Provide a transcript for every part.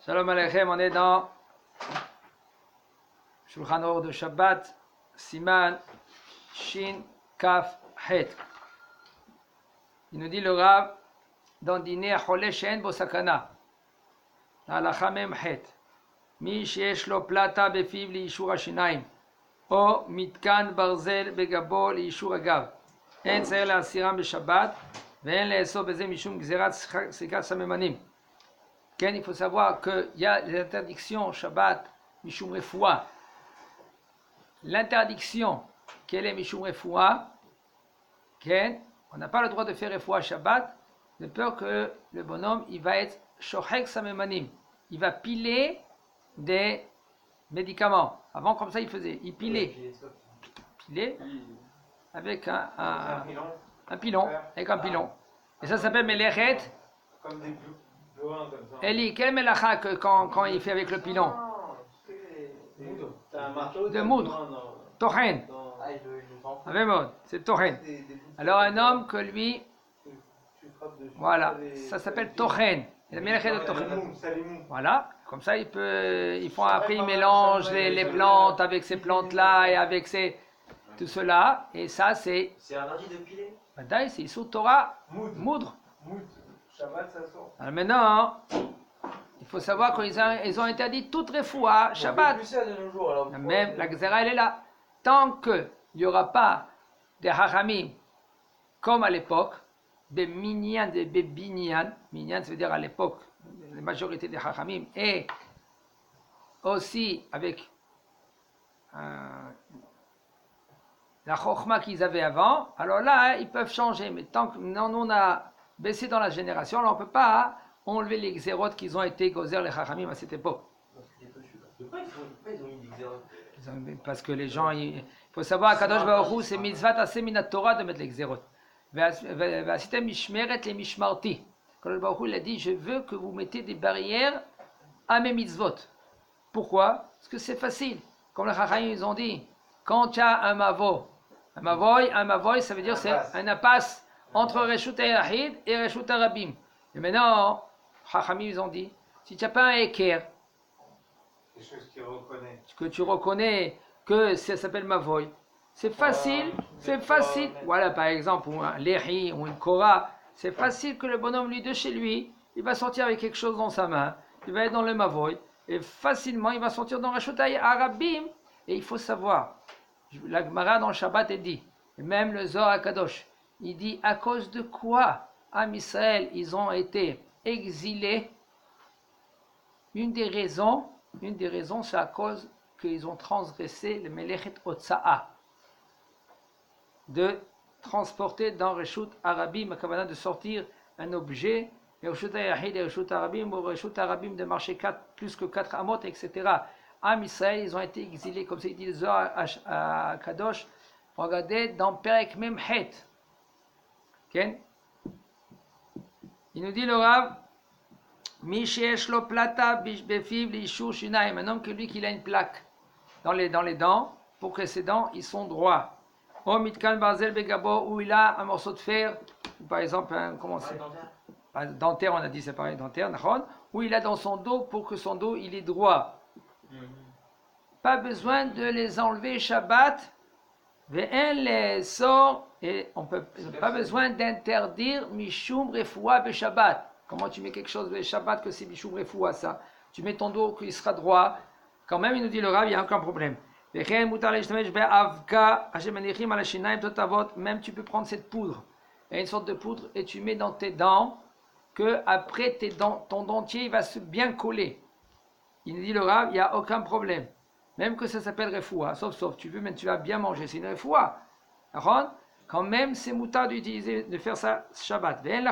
Shalom Aleichem, on est dans Shulchan Aruch de Shabbat, Siman, Shin, Kaf, Het. Il nous dit le Rav, dans Dîner Choleh She'en Bo Sakana, Halacha Mem Het, Mi sheyesh lo plata befiv liishur hashinaim, או מתקן ברזל בגבו לאישור הגב. אין צריך להסירם בשבת ואין לאסור בזה משום גזירת סריקת סממנים. כן, il faut savoir qu'il y a les interdictions Shabbat משום רפואה. L'interdiction, quelle est משום רפואה? כן, on n'a pas le droit de faire רפואה Shabbat de peur que le bonhomme il va être shochek samemanim. Il va piler des médicaments. Avant, comme ça, il faisait. Il pilait. Pilait avec un pilon. Avec un pilon. Et ça s'appelle melechet. Comme des blouins comme ça. Eli, quel melacha quand il fait avec le pilon? T'as un marteau de moudre. Tochen. C'est tochen. Alors, un homme que lui. Voilà. Ça s'appelle tochen. La melechet de tochen. Voilà. Comme ça, après, ils mélangent les plantes avec ces plantes-là et avec tout cela. Et ça, c'est. C'est interdit de piler? Badaï, c'est Issur Torah. Moudre. Shabbat, ça sort. Alors maintenant, il faut savoir qu'ils ont interdit toute refoua Shabbat. Même la Gzera, elle est là. Tant qu'il n'y aura pas des hachamim comme à l'époque, des minyan, des binyan. Minyan, ça veut dire à l'époque. La majorité des hachamim, et aussi avec la chokhma qu'ils avaient avant, alors là, ils peuvent changer. Mais tant que nous, on a baissé dans la génération, là, on ne peut pas enlever les xérotes qu'ils ont été gozer les hachamim à cette époque. Pourquoi ils ont mis des xérotes? Parce que les gens, il faut savoir, à Kadosh Baruch Hu, c'est mitzvat assez minat Torah de mettre les xérotes. V'asitem mishmeret les mishmarti. Kadosh Baruch Hu, il a dit, je veux que vous mettez des barrières à mes mitzvot. Pourquoi? Parce que c'est facile. Comme les Chachamim, ils ont dit, quand tu as un mavoy, ça veut dire c'est un impasse entre Reshut Yahid et Reshut Arabim. Et maintenant, Chachamim, ils ont dit, si tu n'as pas un équerre, quelque chose qui reconnaît. que tu reconnais que ça s'appelle mavoy, c'est facile, c'est facile. Voilà, par exemple, ou un lehi ou une kora, c'est facile que le bonhomme, lui, de chez lui, il va sortir avec quelque chose dans sa main, il va être dans le mavoy, et facilement, il va sortir dans Reshut Arabim. Et il faut savoir, la Gemara dans le Shabbat, elle dit, et même le Zohar HaKadosh, il dit, à cause de quoi Am Israël, ils ont été exilés. Une des raisons, c'est à cause qu'ils ont transgressé le Melechet Otsa'a, de transporter dans Reshut Arabim, à Kavana de sortir un objet, et Reshut Yahid et Reshut Arabim, ou Reshut Arabim de marcher plus que 4 amot, etc. Am Israël, ils ont été exilés, comme c'est dit le Zohar à Kadosh. Regardez dans Perek Mem Het. Okay? Il nous dit le Rav, Mi sheyesh lo plata befiv liishur shinaim. Un homme que lui qu'il a une plaque dans les dents, pour que ses dents ils sont droits. O mitkan barzel begabo, où il a un morceau de fer, par exemple comment c'est? Dentaire, on a dit c'est pareil, dentaire, où il a dans son dos pour que son dos il est droit. Pas besoin de les enlever Shabbat, ve'en les sort, et on peut pas besoin d'interdire mishum refoua be Shabbat. Comment tu mets quelque chose be Shabbat que c'est mishum refoua ça? Tu mets ton dos qu'il sera droit. Quand même, il nous dit le Rav, il n'y a aucun problème. Même tu peux prendre cette poudre, il y a une sorte de poudre, et tu mets dans tes dents, que après tes dents, ton dentier il va se bien coller. Il nous dit le Rav, il n'y a aucun problème. Même que ça s'appelle refoua, sauf tu veux, mais tu vas bien manger, c'est une refoua. Quand même, c'est moutard d'utiliser, de faire ça Shabbat. Et on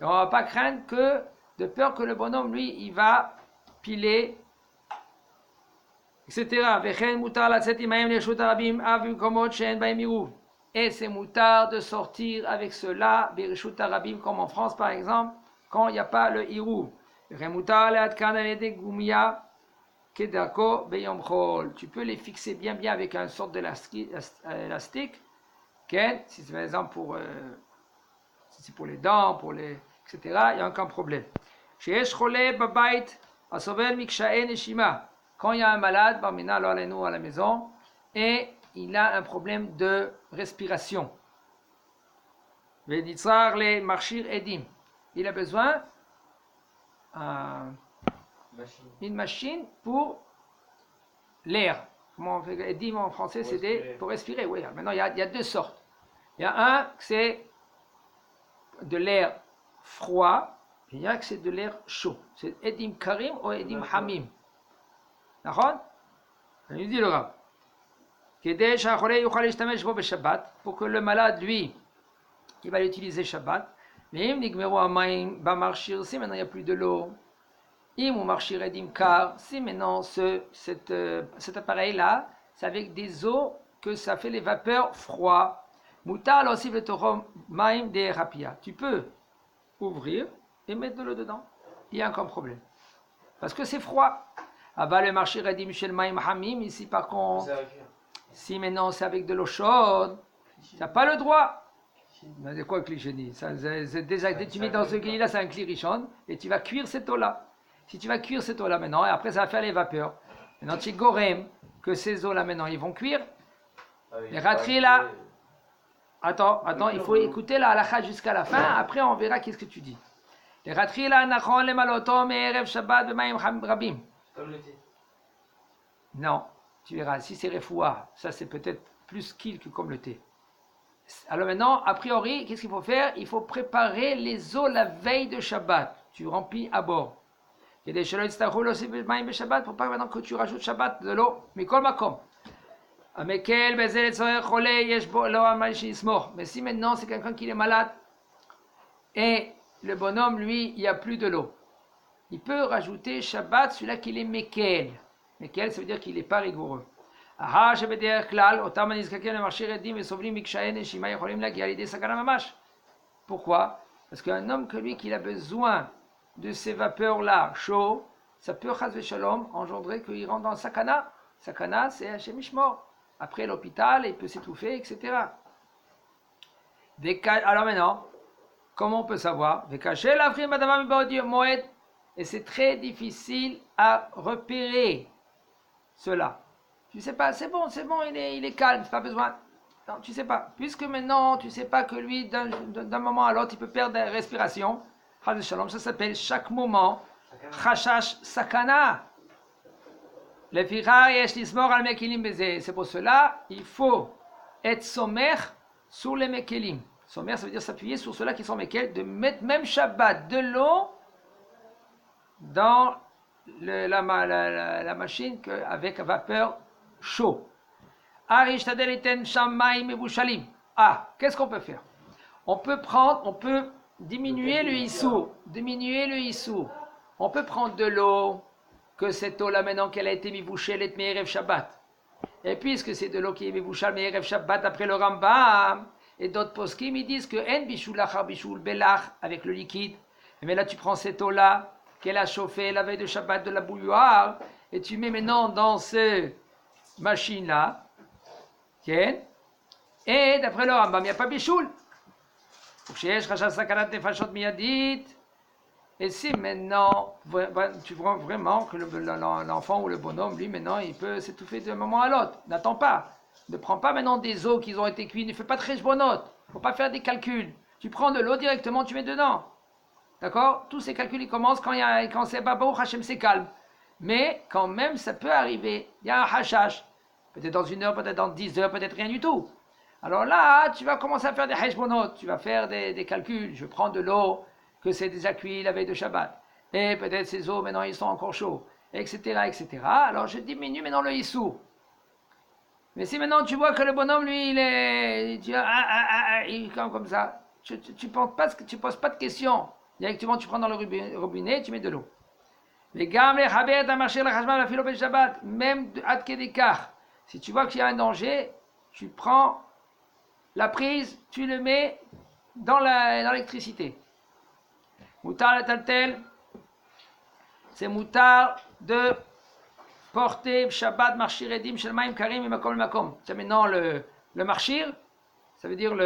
ne va pas craindre que, de peur que le bonhomme, lui, il va piler, etc. Et c'est moutard de sortir avec cela, Bereshut Arabim, comme en France par exemple, quand il n'y a pas le Hirouv. Tu peux les fixer bien avec une sorte d'élastique. Si c'est par exemple si c'est pour les dents, pour les etc., il n'y a aucun problème. Chez Cholé Babait, Asovel Mikshae Neshima, quand il y a un malade, Barmina lo alenu à la maison, et il a un problème de respiration. Veditzar le Marshir Edim, il a besoin une machine pour l'air. Comment on fait Edim en français, c'est pour respirer. Oui, maintenant il y a deux sortes. Il y a un, c'est de l'air froid, et il y a que c'est de l'air chaud. C'est Edim Karim ou Edim Hamim. D'accord? Il dit le Rav. Pour que le malade, lui, il va l'utiliser Shabbat. Mais maintenant il n'y a plus de l'eau. Si maintenant cet appareil-là, c'est avec des eaux que ça fait les vapeurs froides. Tu peux ouvrir et mettre de l'eau dedans. Il n'y a aucun problème. Parce que c'est froid. Le marché Redim Shel Maim Hamim, ici par contre, si maintenant c'est avec de l'eau chaude, tu n'as pas le droit. C'est quoi cliché? Déjà, tu mets dans ce gris-là, c'est un clirichon, et tu vas cuire cette eau-là. Si tu vas cuire cette eau-là maintenant, et après ça va faire les vapeurs. Maintenant, tu gorem que ces eaux-là maintenant, ils vont cuire. Les rateries là. Attends, il faut écouter la halakha jusqu'à la fin, après on verra qu'est-ce que tu dis. Les rateries là, nachon le malotom et erev shabbat b'mayim rabim. Comme le thé. Non, tu verras, si c'est refoua, ça c'est peut-être plus qu'il que comme le thé. Alors maintenant, a priori, qu'est-ce qu'il faut faire? Il faut préparer les eaux la veille de Shabbat. Tu remplis à bord. Il y a des chalets de Shabbat pour pas maintenant que tu rajoutes Shabbat de l'eau. Mais kol makom. Mais si maintenant c'est quelqu'un qui est malade et le bonhomme, lui, il n'y a plus de l'eau, il peut rajouter Shabbat celui-là qu'il est Mekel. Mekel, ça veut dire qu'il n'est pas rigoureux. Pourquoi? Parce qu'un homme que lui, qu'il a besoin de ces vapeurs-là chaudes, ça peut, chas v'shalom, engendrer qu'il rentre dans le sakana. Sakana, c'est Hashem Ishmor. Après l'hôpital, il peut s'étouffer, etc. Alors maintenant, comment on peut savoir? Et c'est très difficile à repérer cela. Tu sais pas, c'est bon, il est calme, pas besoin. Non, tu sais pas. Puisque maintenant, tu sais pas que lui, d'un moment à l'autre, il peut perdre la respiration. Ça s'appelle chaque moment Chashash Sakana. C'est pour cela il faut être sommaire sur les mekelim. Sommaire, ça veut dire s'appuyer sur ceux-là qui sont mekel, de mettre même Shabbat de l'eau dans la machine avec vapeur chaud. Qu'est-ce qu'on peut faire? On peut diminuer le issou. On peut prendre de l'eau, que cette eau-là, maintenant qu'elle a été mibouchée, elle est Me'erev Shabbat. Et puisque c'est de l'eau qui est mibouchée, Me'erev Shabbat, après le Rambam, et d'autres poskim, ils disent que En bishul achar bishul belach, avec le liquide. Mais là, tu prends cette eau-là, qu'elle a chauffée la veille de Shabbat de la bouilloire, et tu mets maintenant dans cette machine-là, tiens, et d'après le Rambam, il n'y a pas bishul. Et si maintenant, tu vois vraiment que l'enfant ou le bonhomme, lui, maintenant, il peut s'étouffer d'un moment à l'autre. N'attends pas. Ne prends pas maintenant des eaux qui ont été cuites. Ne fais pas de cheshbonot. Il ne faut pas faire des calculs. Tu prends de l'eau directement, tu mets dedans. D'accord? Tous ces calculs, ils commencent quand c'est Babou Hachem, c'est calme. Mais quand même, ça peut arriver. Il y a un hashash. Peut-être dans 1 heure, peut-être dans 10 heures, peut-être rien du tout. Alors là, tu vas commencer à faire des cheshbonot. Tu vas faire des calculs. Je prends de l'eau que c'est déjà cuit la veille de Shabbat. Et peut-être ces eaux, maintenant, ils sont encore chauds, etc., etc. Alors, je diminue maintenant le issou. Mais si maintenant, tu vois que le bonhomme, lui, il est comme ça, tu ne poses pas de questions. Directement, tu prends dans le robinet, tu mets de l'eau. Les gammes, les chabet, à marcher la chashma, la philopé Shabbat, même ad kedekar. Si tu vois qu'il y a un danger, tu prends la prise, tu le mets dans l'électricité. Moutar la taltel, c'est moutar de porter Shabbat marchir edim shel maim karim et makom makom. C'est maintenant le marchir, ça veut dire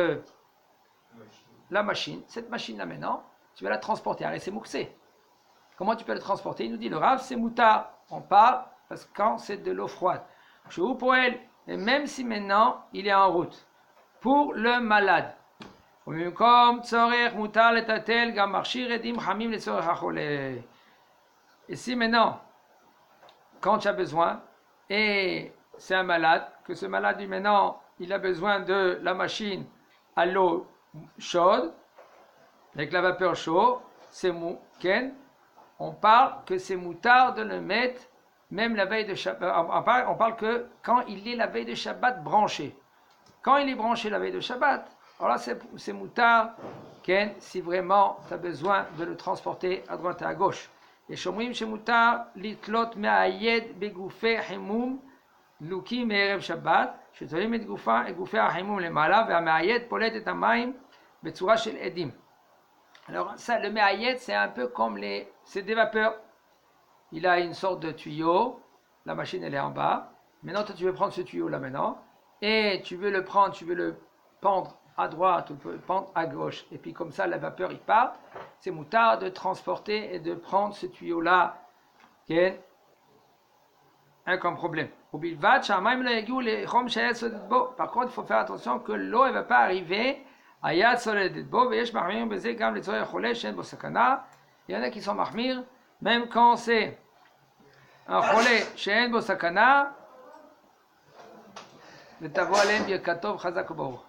la machine. Cette machine là maintenant, tu vas la transporter. Arrête, c'est mouxé. Comment tu peux le transporter? Il nous dit le Rav, c'est moutar. On parle parce que quand c'est de l'eau froide. Je vous pour elle, et même si maintenant il est en route. Pour le malade. Et si maintenant, quand tu as besoin, et c'est un malade, que ce malade, lui, maintenant, il a besoin de la machine à l'eau chaude, avec la vapeur chaude, c'est mouken, on parle que c'est moutard de le mettre, même la veille de Shabbat, on parle que quand il est la veille de Shabbat branché. Quand il est branché la veille de Shabbat, alors là c'est moutard, ken, si vraiment tu as besoin de le transporter à droite et à gauche. Et shomrim shemutar litlot me'ayed begoufei himum luki me'erev Shabbat, שתולים את גופי החימום למעלה והמאייד פולט את המים בצורה של עדים. Alors ça, le me'ayed, c'est un peu comme c'est des vapeurs. Il a une sorte de tuyau, la machine elle est en bas. Maintenant toi tu veux prendre ce tuyau là maintenant et tu veux le prendre, tu veux le pendre à droite ou le pendre à gauche. Et puis comme ça la vapeur il part. C'est moutard de transporter et de prendre ce tuyau là qui est comme problème. Par contre, il faut faire attention que l'eau ne va pas arriver à Yad Soledet Bo. Il y en a qui sont mahmir, même quand c'est un cholé she'en bo sakana, ותבוא עליהם ברכתו וחזק וברוך.